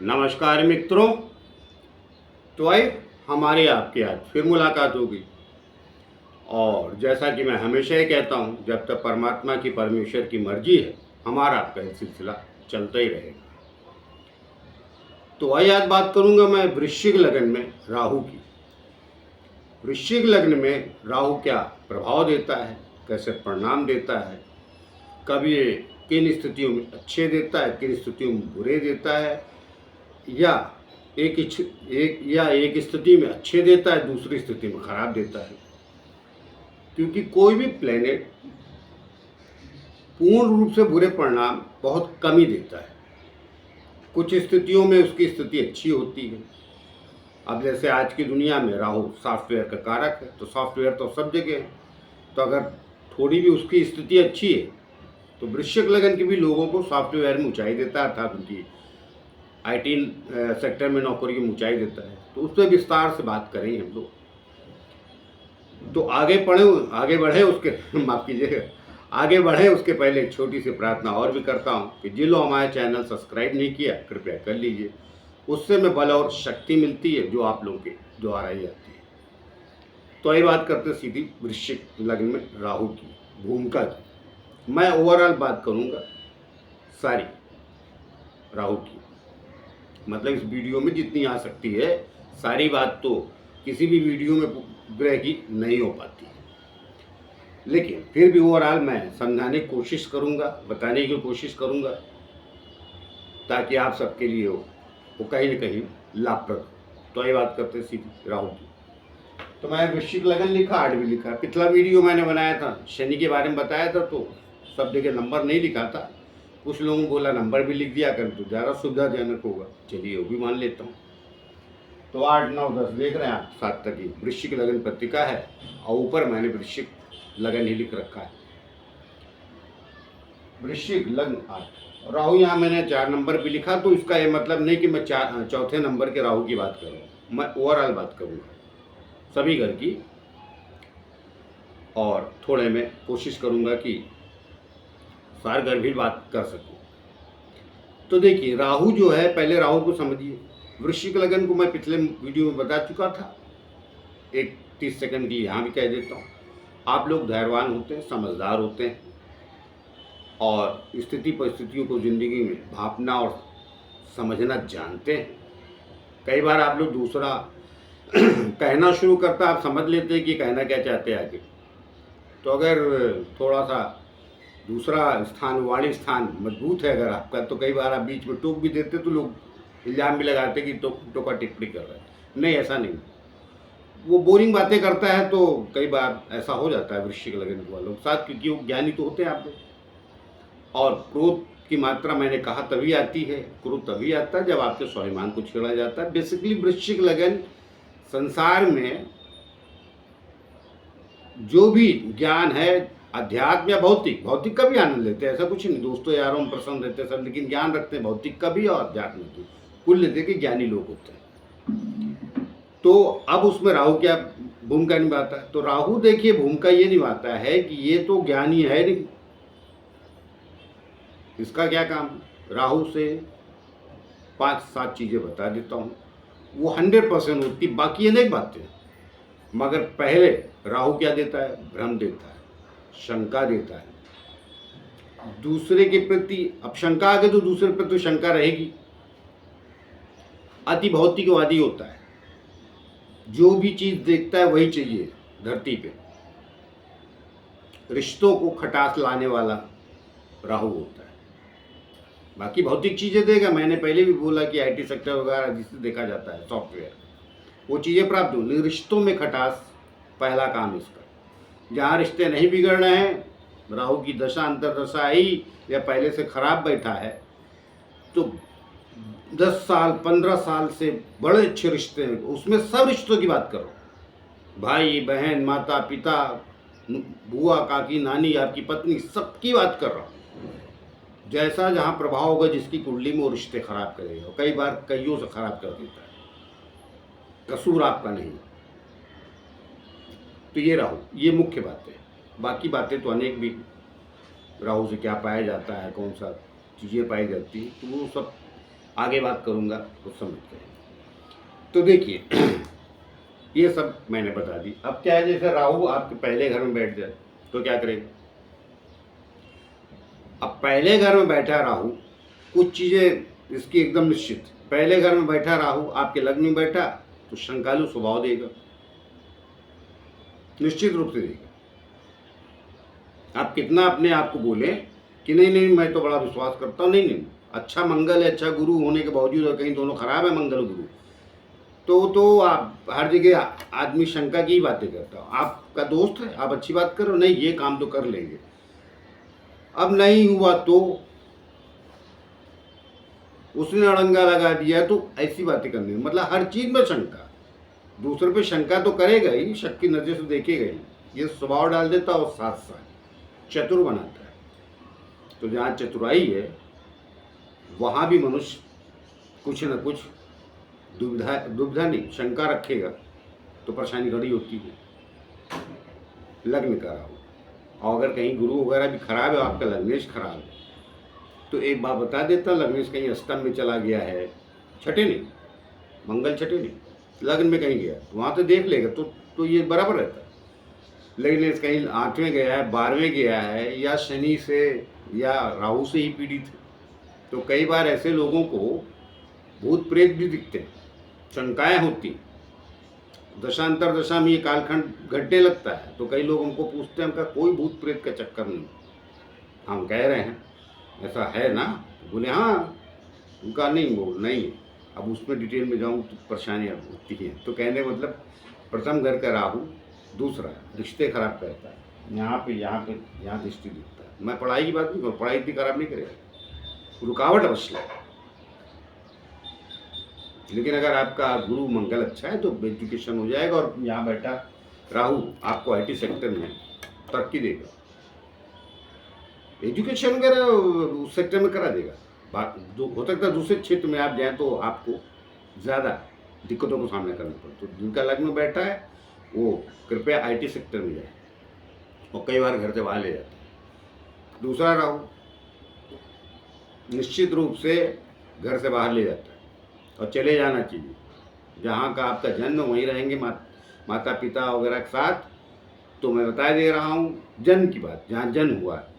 नमस्कार मित्रों। तो आइए हमारे आपके आज फिर मुलाकात होगी। और जैसा कि मैं हमेशा ही कहता हूँ, जब तक परमात्मा की परमेश्वर की मर्जी है हमारा आपका ये सिलसिला चलता ही रहेगा। तो आइए आज बात करूँगा मैं वृश्चिक लग्न में राहु की। वृश्चिक लग्न में राहु क्या प्रभाव देता है, कैसे परिणाम देता है, कब ये किन स्थितियों में अच्छे देता है, किन स्थितियों में बुरे देता है, या एक स्थिति में अच्छे देता है, दूसरी स्थिति में खराब देता है। क्योंकि कोई भी प्लेनेट पूर्ण रूप से बुरे परिणाम बहुत कम ही देता है। कुछ स्थितियों में उसकी स्थिति अच्छी होती है। अब जैसे आज की दुनिया में राहु सॉफ्टवेयर का कारक है, तो सॉफ्टवेयर तो सब जगह है। तो अगर थोड़ी भी उसकी स्थिति अच्छी है तो वृश्चिक लगन के भी लोगों को सॉफ्टवेयर में ऊंचाई देता है, अर्थात उनकी आईटी सेक्टर में नौकरी की ऊंचाई देता है। तो उस पर विस्तार से बात करेंगे हम लोग। तो आगे बढ़े उसके माफ कीजिएगा, आगे बढ़े उसके पहले एक छोटी सी प्रार्थना और भी करता हूँ कि जिन लोग हमारे चैनल सब्सक्राइब नहीं किया कृपया कर लीजिए। उससे में बल और शक्ति मिलती है जो आप लोगों के द्वारा ही आती है। तो ये बात करते हैं सीधी वृश्चिक लग्न में राहु की भूमिका की। मैं ओवरऑल बात करूँगा सारी राहु की, मतलब इस वीडियो में जितनी आ सकती है सारी बात तो किसी भी वीडियो में ग्रह की नहीं हो पाती है, लेकिन फिर भी ओवरऑल मैं समझाने की कोशिश करूंगा, बताने की कोशिश करूंगा, ताकि आप सबके लिए वो कहीं ना कहीं लाभप्रद हो। तो ये बात करते हैं सीधी राहु की। तो मैं वृश्चिक लगन लिखा, 8 भी लिखा। पिछला वीडियो मैंने बनाया था शनि के बारे में बताया था, तो सब जगह नंबर नहीं लिखा था। कुछ लोगों को बोला नंबर भी लिख दिया कर तो ज़्यादा सुविधाजनक होगा, चलिए वो भी मान लेता हूँ। तो 8, 9, 10 देख रहे हैं आप, 7 तक ही वृश्चिक लगन पत्रिका है और ऊपर मैंने वृश्चिक लगन ही लिख रखा है। वृश्चिक लग्न 8, राहु यहाँ मैंने 4 नंबर भी लिखा। तो इसका ये मतलब नहीं कि मैं चौथे नंबर के राहु की बात करूँ, मैं ओवरऑल बात करूँगा सभी घर की, और थोड़े में कोशिश करूँगा कि सार घर भी बात कर सकूँ। तो देखिए राहु जो है, पहले राहु को समझिए। वृश्चिक लगन को मैं पिछले वीडियो में बता चुका था, एक 30 सेकंड की यहाँ भी कह देता हूँ। आप लोग धैर्यवान होते हैं, समझदार होते हैं और स्थिति परिस्थितियों को ज़िंदगी में भांपना और समझना जानते हैं। कई बार आप लोग दूसरा कहना शुरू करता, आप समझ लेते हैं कि कहना क्या चाहते हैं आगे। तो अगर थोड़ा सा दूसरा स्थान, वाणी स्थान मजबूत है अगर आपका, तो कई बार आप बीच में टोक भी देते तो लोग इल्ज़ाम भी लगाते कि टोका टिप्पणी कर रहा है। नहीं, ऐसा नहीं, वो बोरिंग बातें करता है। तो कई बार ऐसा हो जाता है वृश्चिक लगन वालों के साथ, क्योंकि वो ज्ञानी तो होते हैं आप लोग। और क्रोध की मात्रा मैंने कहा तभी आती है, क्रोध तभी आता है जब आपके स्वाभिमान को छेड़ा जाता है। बेसिकली वृश्चिक लगन संसार में जो भी ज्ञान है, अध्यात्म या भौतिक का भी आनंद लेते हैं, ऐसा कुछ नहीं। दोस्तों यारों में प्रसन्न रहते हैं सब, लेकिन ज्ञान रखते हैं भौतिक का भी और अध्यात्म की। कुल लेते कि ज्ञानी लोग होते हैं। तो अब उसमें राहु क्या भूमिका निभाता है? तो राहु देखिए भूमिका ये निभाता है कि ये तो ज्ञानी है नहीं, इसका क्या काम? राहु से 5-7 चीज़ें बता देता हूँ, वो 100% होती, बाकी अनेक बातें। मगर पहले राहु क्या देता है? भ्रम देता है, शंका देता है दूसरे के प्रति। अब शंका आ गई तो दूसरे पर तो शंका रहेगी। अति भौतिकवादी होता है, जो भी चीज देखता है वही चाहिए धरती पे। रिश्तों को खटास लाने वाला राहु होता है। बाकी भौतिक चीजें देगा, मैंने पहले भी बोला कि आईटी सेक्टर वगैरह जिसे देखा जाता है सॉफ्टवेयर, वो चीजें प्राप्त हो। रिश्तों में खटास पहला काम इसका। जहाँ रिश्ते नहीं बिगड़ रहे हैं, राहु की दशा अंतरदशा आई या पहले से खराब बैठा है, तो 10 साल 15 साल से बड़े अच्छे रिश्ते हैं, उसमें सब रिश्तों की बात करो, भाई बहन, माता पिता, बुआ काकी नानी, आपकी पत्नी, सबकी बात कर रहा हूँ। जैसा जहाँ प्रभाव होगा जिसकी कुंडली में, वो रिश्ते खराब करेगा, कई बार कईयों से खराब कर देता है, कसूर आपका नहीं। तो ये राहु, ये मुख्य बात है। बाकी बातें तो अनेक भी, राहु से क्या पाया जाता है, कौन सा चीज़ें पाई जाती हैं, तो वो सब आगे बात करूँगा तो समझ जाएंगे। तो देखिए ये सब मैंने बता दी। अब क्या है, जैसे राहु आपके पहले घर में बैठ जाए तो क्या करेगा। अब पहले घर में बैठा राहु, कुछ चीज़ें इसकी एकदम निश्चित। पहले घर में बैठा राहु आपके लग्न में बैठा तो शंकालु स्वभाव देगा, निश्चित रूप से देगा। आप कितना अपने आप को बोले कि नहीं नहीं मैं तो बड़ा विश्वास करता हूँ, नहीं नहीं अच्छा मंगल है, अच्छा गुरु होने के बावजूद कहीं दोनों खराब है मंगल गुरु, तो आप हर जगह आदमी शंका की ही बातें करता हो। आपका दोस्त है, आप अच्छी बात करो, नहीं ये काम तो कर लेंगे, अब नहीं हुआ तो उसने अड़ंगा लगा दिया, तो ऐसी बातें करनी। मतलब हर चीज में शंका, दूसरे पे शंका तो करेगा ही, शक की नजर से देखेगा ही, ये स्वभाव डाल देता और साथ साथ चतुर बनाता है। तो जहाँ चतुराई है वहाँ भी मनुष्य कुछ न कुछ दुविधा नहीं शंका रखेगा तो परेशानी खड़ी होती है। लग्न का राहु, और अगर कहीं गुरु वगैरह भी खराब है, आपका लग्नेश खराब है, तो एक बात बता देता, लग्नेश कहीं अष्टम में चला गया है, छठे नहीं, मंगल छठे नहीं, लग्न में कहीं गया तो वहाँ तो देख लेगा, तो ये बराबर रहता है। लग्नेश कहीं 8वें गया है, 12वें गया है, या शनि से या राहु से ही पीड़ित है, तो कई बार ऐसे लोगों को भूत प्रेत भी दिखते हैं, शंकाएं होती, दशांतर दशा में ये कालखंड घटने लगता है, तो कई लोग हमको पूछते हैं, उनका कोई भूत प्रेत का चक्कर नहीं। हम कह रहे हैं ऐसा है ना, बोले हाँ, उनका नहीं, वो नहीं है। अब उसमें डिटेल में जाऊँ तो परेशानियाँ होती हैं। तो कहने मतलब प्रथम घर का राहु, दूसरा रिश्ते खराब करता है, यहाँ दृष्टि दिखता है। मैं पढ़ाई की बात नहीं करूँ, पढ़ाई इतनी खराब नहीं करेगा, रुकावट अवश्य है, लेकिन अगर आपका गुरु मंगल अच्छा है तो एजुकेशन हो जाएगा। और यहाँ बैठा राहु आपको आईटी सेक्टर में तरक्की देगा, एजुकेशन वगैरह उस सेक्टर में करा देगा। बात हो सकता है दूसरे क्षेत्र में आप जाएं तो आपको ज़्यादा दिक्कतों को सामना करना पड़े। तो जिनका लग्न में बैठा है वो कृपया आईटी सेक्टर में जाए, और कई बार घर से बाहर ले जाता है। दूसरा राहु निश्चित रूप से घर से बाहर ले जाता है, और चले जाना चाहिए। जहाँ का आपका जन्म वहीं रहेंगे माता पिता वगैरह के साथ। तो मैं बता दे रहा हूँ जन्म की बात, जहाँ जन्म हुआ है,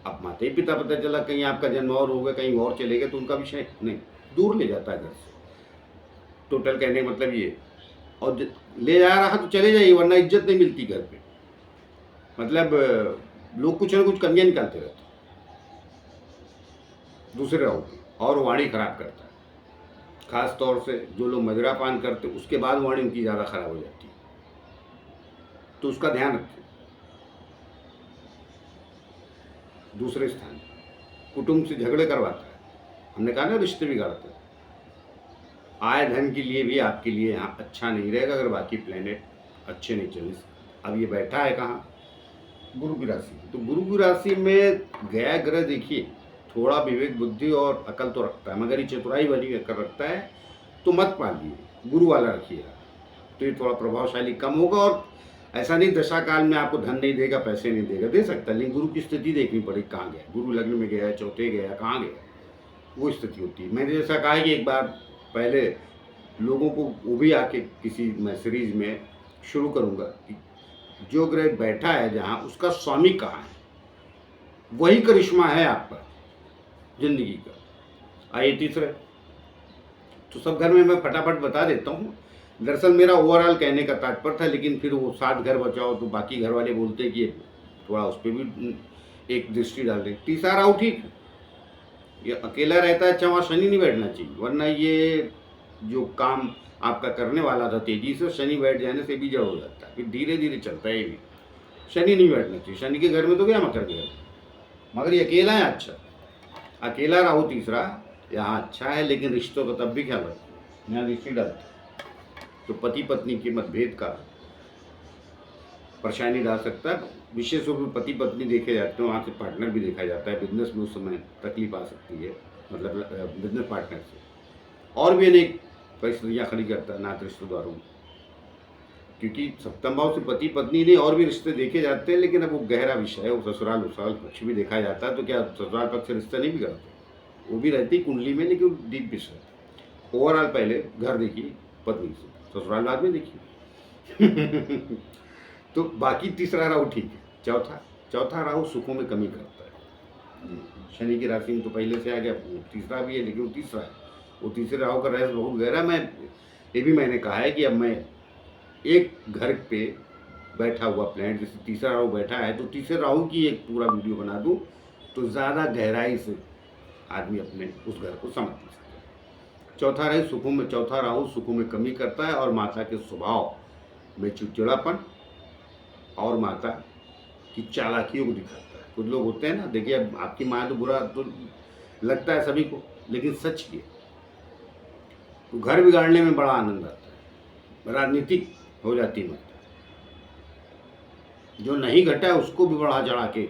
अब माता ही पिता पता चला कहीं आपका जन्म और हो गया, कहीं और चले गए, तो उनका विषय नहीं, दूर ले जाता है घर से। टोटल कहने का मतलब ये, और ले जा रहा तो चले जाइए, वरना इज्जत नहीं मिलती घर पे। मतलब लोग कुछ ना कुछ कमियाँ निकालते रहते दूसरे राहु की, और वाणी खराब करता है। खास तौर से जो लोग मदिरा पान करते उसके बाद वाणी उनकी ज़्यादा खराब हो जाती है, तो उसका ध्यान रखें। दूसरे स्थान कुटुंब से झगड़े करवाता है, हमने कहा ना रिश्ते बिगाड़ता है। आय धन के लिए भी आपके लिए यहाँ अच्छा नहीं रहेगा अगर बाकी प्लेनेट अच्छे नहीं चले। अब ये बैठा है कहाँ, गुरु की राशि, तो गुरु की राशि में गया ग्रह देखिए थोड़ा विवेक बुद्धि और अकल तो रखता है, मगर ये चतुराई वाली अकल रखता है, तो मत पालिए, गुरु वाला रखिएगा, तो ये थोड़ा प्रभावशाली कम होगा। और ऐसा नहीं दशा काल में आपको धन नहीं देगा, पैसे नहीं देगा, दे सकता है, लेकिन गुरु की स्थिति देखनी पड़ेगी, कहाँ गया गुरु, लग्न में गया, चौथे गया, कहाँ गया, वो स्थिति होती है। मैंने जैसा कहा कि एक बार पहले लोगों को वो भी आके किसी मैं सीरीज में शुरू करूँगा कि जो ग्रह बैठा है जहाँ, उसका स्वामी कहाँ है, वही करिश्मा है आपका जिंदगी का। आइए तीसरे, तो सब घर में मैं फटाफट बता देता हूँ। दरअसल मेरा ओवरऑल कहने का तात्पर्य था, लेकिन फिर वो 7 घर बचाओ तो बाकी घर वाले बोलते कि थोड़ा उस पर भी एक दृष्टि डाल दें। तीसरा राहु ठीक है, ये अकेला रहता है, अच्छा वहाँ शनि नहीं बैठना चाहिए, वरना ये जो काम आपका करने वाला था तेजी से, शनि बैठ जाने से भी जड़ हो जाता है, फिर धीरे धीरे चलता है ये भी। शनि नहीं बैठना चाहिए, शनि के घर में तो गया मकर के घर, मगर ये अकेला है, अच्छा अकेला राहु तीसरा यहाँ अच्छा है, लेकिन रिश्तों का तब भी ख्याल रखो, यहाँ दृष्टि डालता है तो पति पत्नी के मतभेद का परेशानी डाल सकता है। विशेष रूप से पति पत्नी देखे जाते हैं, वहाँ से पार्टनर भी देखा जाता है, बिजनेस में उस समय तकलीफ आ सकती है, मतलब बिजनेस पार्टनर से, और भी अनेक परिस्थितियाँ खड़ी करता है नात रिश्तेदारों, क्योंकि सप्तम भाव से पति पत्नी नहीं और भी रिश्ते देखे जाते हैं, लेकिन अब वो गहरा विषय है, वो ससुराल पक्ष भी देखा जाता है, तो क्या ससुराल पक्ष से रिश्ते नहीं भी करते, वो भी रहती कुंडली में, लेकिन डीप भी रहती। ओवरऑल पहले घर देखिए पत्नी से, ससुराल बाद में देखिए। तो बाकी तीसरा राहु ठीक है। चौथा चौथा राहु सुखों में कमी करता है। शनि की राशि में तो पहले से आ गया, तीसरा भी है, लेकिन वो तीसरा है। वो तीसरे राहु का रहस्य बहुत गहरा। ये भी मैंने कहा है कि अब मैं एक घर पे बैठा हुआ प्लैनेट, जैसे तीसरा राहु बैठा है, तो तीसरे राहु की एक पूरा वीडियो बना दूं तो ज़्यादा गहराई से आदमी अपने उस घर को समझ सकता है। चौथा राहु सुखों में कमी करता है और माता के स्वभाव में चिड़चिड़ापन और माता की चालाकियों को दिखाता है। कुछ लोग होते हैं ना, देखिए अब आपकी माँ तो बुरा तो लगता है सभी को, लेकिन सच ये तो घर बिगाड़ने में बड़ा आनंद आता है। राजनीतिक हो जाती है माता, जो नहीं घटा है उसको भी बढ़ा चढ़ा के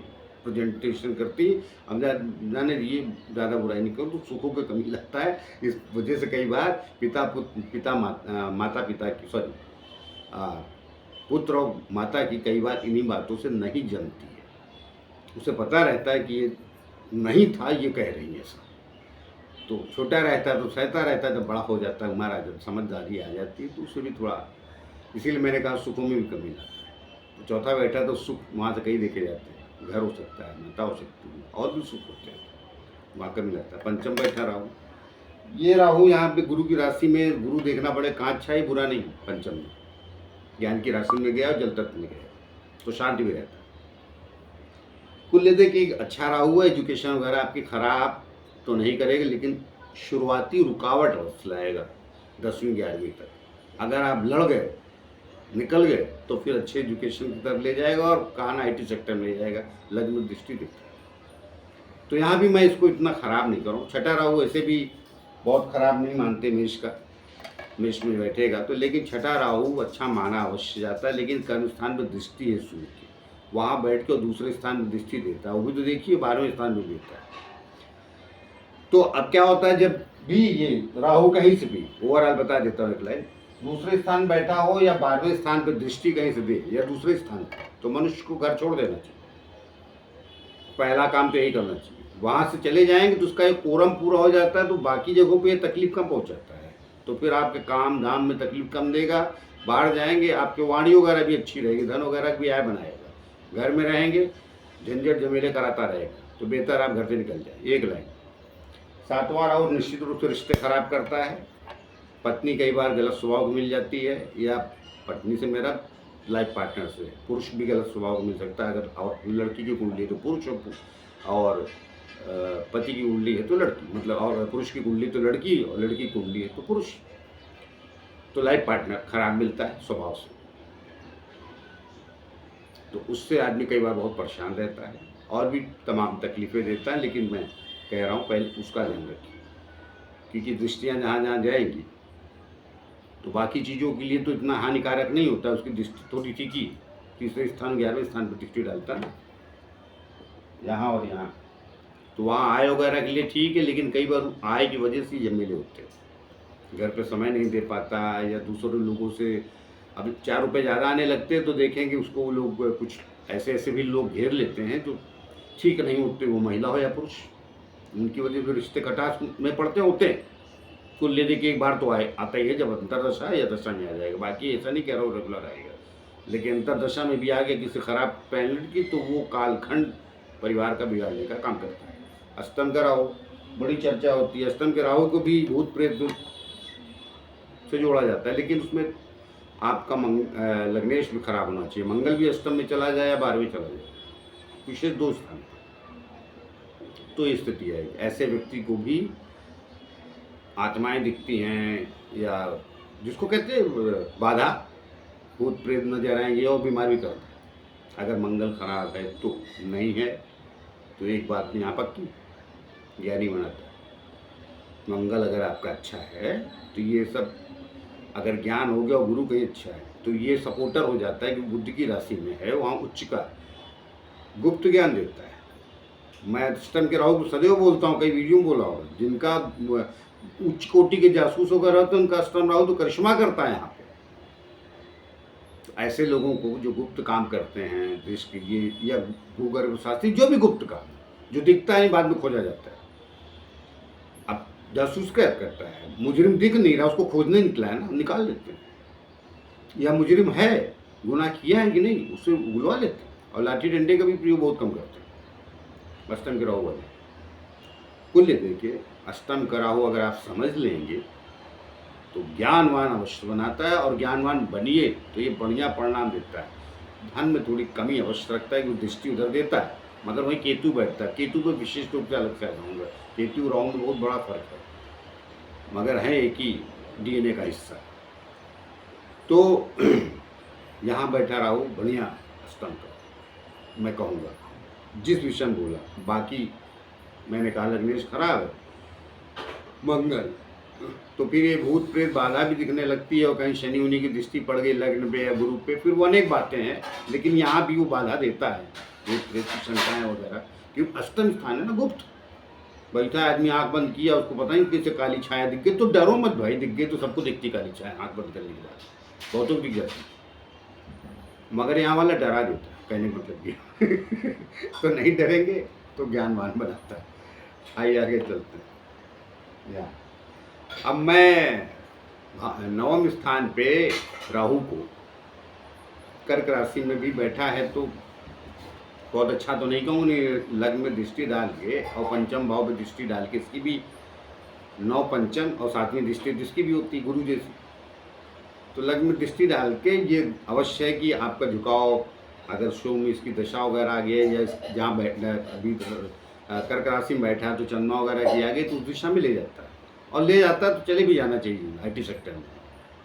प्रेजेंटेशन करती है। अब जाने ये ज़्यादा बुराई नहीं करो, तो सुखों की कमी लगता है। इस वजह से कई बार माता पिता की पुत्र और माता की कई बार इन्हीं बातों से नहीं जमती है। उसे पता रहता है कि ये नहीं था, ये कह रही है ऐसा, तो छोटा रहता है तो सहता रहता है, जब बड़ा हो जाता है हमारा, जब समझदारी आ जाती है तो उससे भी थोड़ा, इसीलिए मैंने कहा सुखों में भी कमी लाता है। तो चौथा बैठा तो सुख वहाँ से कहीं देखे जाते हैं, घर हो सकता है, माता हो सकती है, और भी सुख होते हैं, वहाँ कमी लगता है। पंचम बैठा राहु, ये राहु यहाँ पे गुरु की राशि में, गुरु देखना पड़े कहाँ अच्छा ही बुरा नहीं, पंचम में ज्ञान की राशि में गया और जल तत्व में गया तो शांति भी रहता है। कुल लेते कि अच्छा राहु है, एजुकेशन वगैरह आपकी खराब तो नहीं करेगा, लेकिन शुरुआती रुकावट लाएगा 10वीं 11वीं तक। अगर आप लड़ गए, निकल गए, तो फिर अच्छे एजुकेशन की तरफ ले जाएगा और कहाँ IT सेक्टर में ले जाएगा। लग्न में दृष्टि देता है, तो यहाँ भी मैं इसको इतना खराब नहीं करूँ। छठा राहु ऐसे भी बहुत खराब नहीं मानते मेष में बैठेगा तो, लेकिन छठा राहु अच्छा माना अवश्य जाता है, लेकिन कर्म स्थान पर दृष्टि है सूर्य की, वहाँ बैठ के दूसरे स्थान पर दृष्टि देता है। वो भी तो देखिए 12वें स्थान पर देता है। तो अब क्या होता है, जब भी ये राहु कहीं से भी, ओवरऑल बता देता हूँ एक लाइन, दूसरे स्थान बैठा हो या 12वें स्थान पर दृष्टि कहीं से दे या दूसरे स्थान, तो मनुष्य को घर छोड़ देना चाहिए। पहला काम तो यही करना चाहिए। वहाँ से चले जाएंगे तो उसका एक कोरम पूरा हो जाता है, तो बाकी जगहों पे तकलीफ कम पहुँचाता है। तो फिर आपके काम धाम में तकलीफ कम देगा। बाहर जाएंगे आपके वाणी वगैरह भी अच्छी रहेगी, धन वगैरह भी आय बनाएगा। घर में रहेंगे झंझट झमेले कराता रहेगा, तो बेहतर आप घर से निकल जाए। एक लाइन। सातवां राहु निश्चित रूप से रिश्ते खराब करता है। पत्नी कई बार गलत स्वभाव को मिल जाती है, या पत्नी से मेरा लाइफ पार्टनर से, पुरुष भी गलत स्वभाव को मिल सकता है। अगर और लड़की की कुंडली है तो पुरुष, और पति की कुंडली है तो लड़की, मतलब और पुरुष की कुंडली तो लड़की और लड़की की कुंडली है तो पुरुष, तो लाइफ पार्टनर खराब मिलता है स्वभाव से, तो उससे आदमी कई बार बहुत परेशान रहता है और भी तमाम तकलीफ़ें देता है। लेकिन मैं कह रहा हूँ पहले उसका ध्यान रखिए, क्योंकि दृष्टियाँ जहाँ जहाँ जाएंगी तो बाकी चीज़ों के लिए तो इतना हानिकारक नहीं होता। उसकी दृष्टि थोड़ी ठीक ही, तीसरे स्थान 11वें स्थान पर दृष्टि डालता है, यहाँ और यहाँ, तो वहाँ आय वगैरह के लिए ठीक है। लेकिन कई बार आय की वजह से झमेले होते हैं, घर पे समय नहीं दे पाता, या दूसरे लोगों से अब 4 रुपये ज़्यादा आने लगते हैं तो देखेंगे उसको वो लोग, कुछ ऐसे भी लोग घेर लेते हैं जो ठीक नहीं होते, वो महिला हो या पुरुष, उनकी वजह से रिश्ते कटास में पड़ते होते हैं। कुल ले देखिए एक बार तो आता ही है जब अंतरदशा या दशा में आ जाएगा। बाकी ऐसा नहीं कह रहा हूँ रेगुलर आएगा, लेकिन अंतरदशा में भी आ गया किसी खराब प्लैनेट की, तो वो कालखंड परिवार का बिगाड़ने का काम करता है। अष्टम का राहु बड़ी चर्चा होती है। अष्टम के राहु को भी भूत प्रेत से जोड़ा जाता है, लेकिन उसमें आपका लग्नेश भी खराब होना चाहिए। मंगल भी अष्टम में चला जाए या 12वें चला जाए, विशेष 2 स्थान, तो ये स्थिति है। ऐसे व्यक्ति को भी आत्माएं दिखती हैं, या जिसको कहते हैं बाधा, भूत प्रेत नजर आएंगे, और बीमार भी करता है। अगर मंगल खराब है तो नहीं है, तो एक बात यहाँ पक्की, ज्ञानी बनाता है। मंगल अगर आपका अच्छा है तो ये सब, अगर ज्ञान हो गया और गुरु कहीं अच्छा है तो ये सपोर्टर हो जाता है कि बुद्धि की राशि में है, वहाँ उच्च का गुप्त ज्ञान देता है। मैं अष्टम के राहु को सदैव बोलता हूँ, कई वीडियो में बोला होगा, जिनका उच्च कोटि के जासूस वगैरह होते हैं उनका अष्टम राहु तो करिश्मा करता है यहाँ पे। तो ऐसे लोगों को जो गुप्त काम करते हैं देश के लिए, या भूगर्भ शास्त्री, जो भी गुप्त काम जो दिखता है बाद में खोजा जाता है, जासूस क्या करता है, मुजरिम दिख नहीं रहा, उसको खोजने निकला है ना, निकाल लेते हैं। या मुजरिम है, गुनाह किया है कि नहीं, उससे उगलवा लेते हैं। और लाठी डंडे का भी प्रयोग बहुत कम करते हैं अष्टम के राहु वाले। कुल देखिए, अष्टम का राहु अगर आप समझ लेंगे तो ज्ञानवान अवश्य बनाता है, और ज्ञानवान बनिए तो ये बढ़िया परिणाम देता है। धन में थोड़ी कमी अवश्य रखता है, क्योंकि दृष्टि उधर देता है, मगर वहीं केतु बैठता है। केतु पर विशेष रूप से अलग से बताऊंगा, केतु राहु में बहुत बड़ा फर्क है, मगर है एक ही डीएनए का हिस्सा। तो यहाँ बैठा राहु बढ़िया अष्टम का मैं कहूँगा, जिस विषय में बोला। बाकी मैंने कहा लग्नेश खराब है, मंगल तो फिर ये भूत प्रेत बाधा भी दिखने लगती है, और कहीं शनि उन्हीं की दृष्टि पड़ गई लग्न पे या गुरु पे, फिर वो अनेक बातें हैं। लेकिन यहाँ भी वो बाधा देता है, भूत प्रेत की शंकाएँ वगैरह, क्योंकि अष्टम स्थान है ना गुप्त। बैठा आदमी आंख बंद किया, उसको पता नहीं कैसे काली छाया दिख गई, तो डरो मत भाई, दिख गई तो सबको दिखती काली छाया आंख बंद करने के बाद, बहुतों को दिख जाती। मगर यहाँ वाला डरा देता है, कहने का मतलब ये तो नहीं डरेंगे तो ज्ञानवान बनाता है। आइए आगे चलते हैं। या अब मैं नवम स्थान पे राहु को कर्क राशि में भी बैठा है, तो बहुत अच्छा तो नहीं कहूँ, नहीं लग्न में दृष्टि डाल के और पंचम भाव में दृष्टि डाल के, इसकी भी 9 पंचम और 7वीं दृष्टि जिसकी भी होती गुरु जैसी, तो लग्न में दृष्टि डाल के ये अवश्य है कि आपका झुकाव, अगर शो में इसकी दशा वगैरह आ गई है, या जहाँ बैठना अभी कर्क राशि में बैठा है तो चंद्रमा वगैरह की आ गई, तो उस दिशा में ले जाता है, और ले जाता है तो चले भी जाना चाहिए IT सेक्टर में,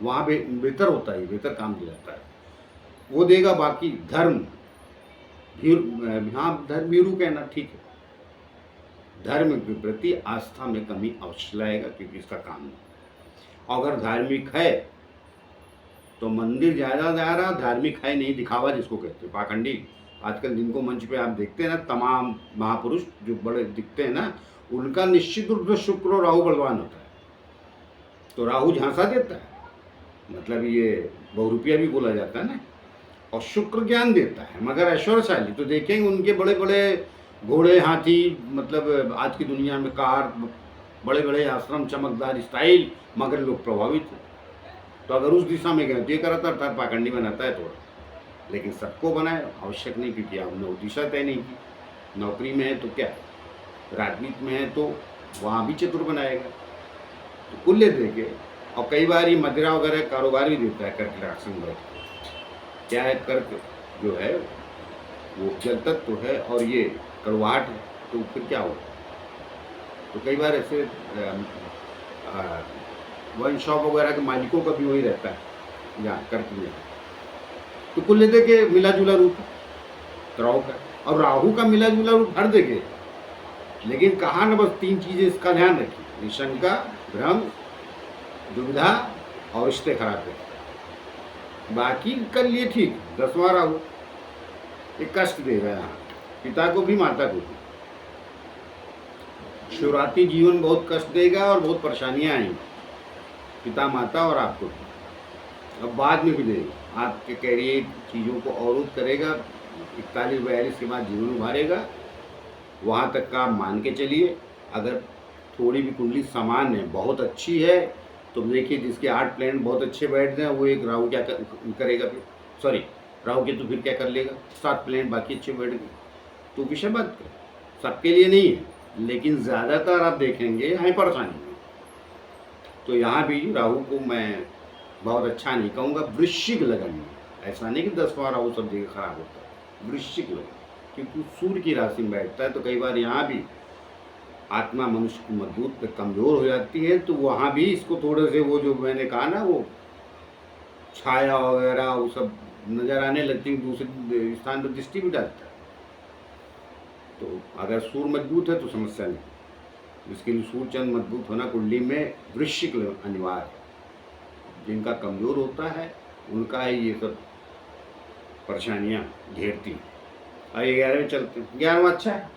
वहाँ बेहतर होता है, बेहतर काम दिया जाता है, वो देगा। बाकी धर्म हाँ, धर्म भीरू कहना ठीक है, धर्म के प्रति आस्था में कमी अवश्य लाएगा, क्योंकि इसका काम है। अगर धार्मिक है तो मंदिर ज़्यादा जा रहा, धार्मिक है नहीं, दिखावा जिसको कहते हैं, पाखंडी। आजकल जिनको मंच पे आप देखते हैं ना, तमाम महापुरुष जो बड़े दिखते हैं ना, उनका निश्चित रूप से शुक्र और राहु बलवान होता है। तो राहु झांसा देता है, मतलब ये बहुरूपिया भी बोला जाता है ना, और शुक्र ज्ञान देता है, मगर ऐश्वर्यशाली तो देखेंगे उनके बड़े बड़े घोड़े हाथी, मतलब आज की दुनिया में कार, बड़े बड़े आश्रम, चमकदार स्टाइल, मगर लोग प्रभावित हैं। तो अगर उस दिशा में गए तो ये कराता अर्थात पाखंडी बनाता है थोड़ा, लेकिन सबको बनाए आवश्यक नहीं, क्योंकि आपने वो दिशा तय नहीं की। नौकरी में है तो क्या, राजनीति में है तो वहाँ भी चतुर बनाएगा। तो कुल देके, और कई बार ये मदिरा वगैरह कारोबार भी देता है कर्क राशि में। क्या है, कर्क जो है वो जल तत्व है, और ये कड़वाहट है, तो फिर क्या होगा। तो कई बार ऐसे वन शॉप वगैरह के मालिकों का भी वही रहता है यहाँ कर्क में। तो कुल लेते के मिला जुला रूप राहु का, और राहु का मिला जुला रूप हर जगह, लेकिन कहा ना, बस 3 चीज़ें इसका ध्यान रखिए, शंका, भ्रम, दुविधा और रिश्ते खराब है। बाकी कर लिए ठीक। 10वां राहु एक कष्ट देगा यहाँ, पिता को भी माता को भी। शुरुआती जीवन बहुत कष्ट देगा और बहुत परेशानियाँ आएंगी, पिता माता और आपको भी। अब बाद में भी देगा, आपके कैरियर चीज़ों को अवरुद्ध करेगा, 41-42 के बाद जीवन उभारेगा, वहाँ तक का आप मान के चलिए। अगर थोड़ी भी कुंडली समान है, बहुत अच्छी है, तो देखिए जिसके 8 प्लैनेट बहुत अच्छे बैठ जाए, वो एक राहु क्या करेगा फिर, सॉरी राहु के तो फिर क्या कर लेगा, 7 प्लैनेट बाकी अच्छे बैठ गए, तो विषय बात कर, सबके लिए नहीं है, लेकिन ज़्यादातर आप देखेंगे यहाँ परेशानी है। तो यहाँ भी राहु को मैं बहुत अच्छा नहीं कहूँगा। वृश्चिक लगन में, ऐसा नहीं कि 10वां राहु सब जगह खराब होता है, वृश्चिक लगन, क्योंकि सूर्य की राशि में बैठता है, तो कई बार यहाँ भी आत्मा मनुष्य की मजबूत पे कमज़ोर हो जाती है, तो वहाँ भी इसको थोड़े से वो जो मैंने कहा ना, वो छाया वगैरह वो सब नज़र आने लगती है, दूसरे स्थान पर दृष्टि भी डालता है। तो अगर सूर्य मजबूत है तो समस्या नहीं, जिसके लिए सूर्य चंद्र मजबूत होना कुंडली में वृश्चिक अनिवार्य है। जिनका कमज़ोर होता है उनका ही ये सब परेशानियाँ घेरती हैं। और 11वें चलते हैं। 11वां अच्छा है,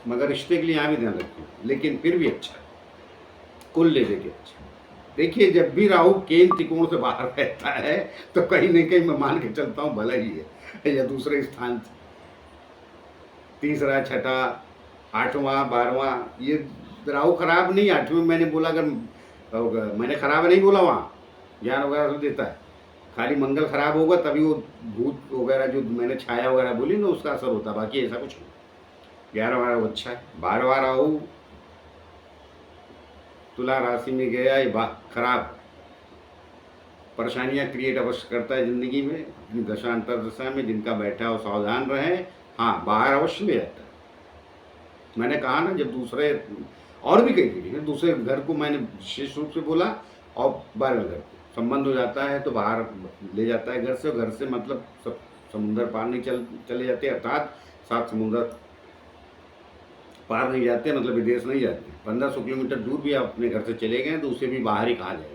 मगर रिश्ते के लिए यहाँ भी ध्यान रखिए, लेकिन फिर भी अच्छा है, कुल ले देके अच्छा। देखिए जब भी राहु केंद्र त्रिकोण से बाहर रहता है तो कहीं न कहीं मैं मान के चलता हूँ भला ही है, या दूसरे स्थान से, तीसरा, छठा, 8वां, 12वां, ये राहु खराब नहीं, 8वें में मैंने बोला, अगर मैंने खराब नहीं बोला, वहाँ ज्ञान वगैरह सब देता है, खाली मंगल खराब होगा तभी वो भूत वगैरह जो मैंने छाया वगैरह बोली ना उसका असर होता, बाकी ऐसा कुछ नहीं। 11वां राहु अच्छा है। 12वां राहु तुला राशि में गया, ये खराब परेशानियां क्रिएट अवश्य करता है ज़िंदगी में, अपनी दशांतर दशा में। जिनका बैठा हो सावधान रहे, हाँ बाहर अवश्य ले जाता है। मैंने कहा ना, जब दूसरे और भी कई चीज़ें हैं, दूसरे घर को मैंने विशेष रूप से बोला, और 12वें घर को संबंध हो जाता है तो बाहर ले जाता है घर से, और घर से मतलब सब समुंदर पार नहीं चले जाते, अर्थात 7 समुंदर पार नहीं जाते, मतलब विदेश नहीं जाते। 1500 किलोमीटर दूर भी आप अपने घर से चले गए तो उसे भी बाहर ही कहा जाएगा।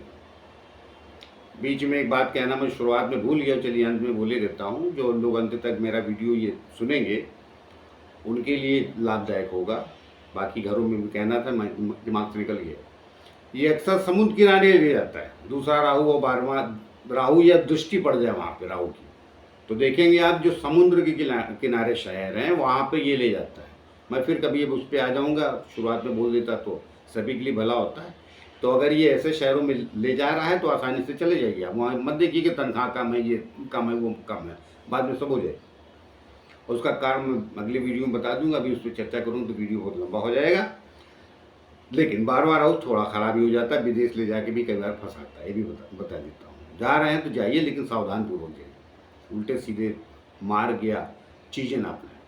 बीच में एक बात कहना मैं शुरुआत में भूल गया, चलिए अंत में बोले देता हूँ। जो लोग अंत तक मेरा वीडियो ये सुनेंगे उनके लिए लाभदायक होगा, बाकी घरों में भी कहना था, दिमाग से निकल गया। ये अक्सर समुद्र किनारे ले जाता है, दूसरा राहु और 12वां राहु या दृष्टि पड़ जाए वहाँ पे राहु की, तो देखेंगे आप जो समुद्र के किनारे शहर हैं वहाँ पे ये ले जाता है। मैं फिर कभी अब उस पर आ जाऊँगा, शुरुआत में बोल देता तो सभी के लिए भला होता है। तो अगर ये ऐसे शहरों में ले जा रहा है तो आसानी से चले जाइए आप, वहाँ मत देखिए कि तनख्वाह कम है, ये कम है, वो कम है, बाद में सब हो जाए। उसका कारण मैं अगले वीडियो में बता दूंगा, अभी उस पर चर्चा करूँ तो वीडियो बहुत लंबा हो जाएगा। लेकिन 12वां राहु थोड़ा खराब ही हो जाता है, विदेश ले जाके भी कई बार फंसाता है, ये भी बता देता हूँ। जा रहे हैं तो जाइए, लेकिन सावधान पूर्वक जाइए, उल्टे सीधे मार्ग या चीज़ें ना अपनाएं।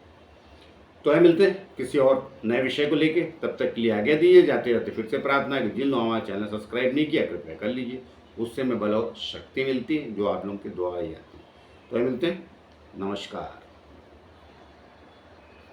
तो है मिलते हैं किसी और नए विषय को लेके, तब तक के लिए आज्ञा दीजिए। जाते जाते फिर से प्रार्थना है कि जिन लोगों हमारा चैनल सब्सक्राइब नहीं किया कृपया कर लीजिए, उससे हमें बल और शक्ति मिलती है जो आप लोगों की दुआ ही आती है। तो है मिलते हैं, नमस्कार।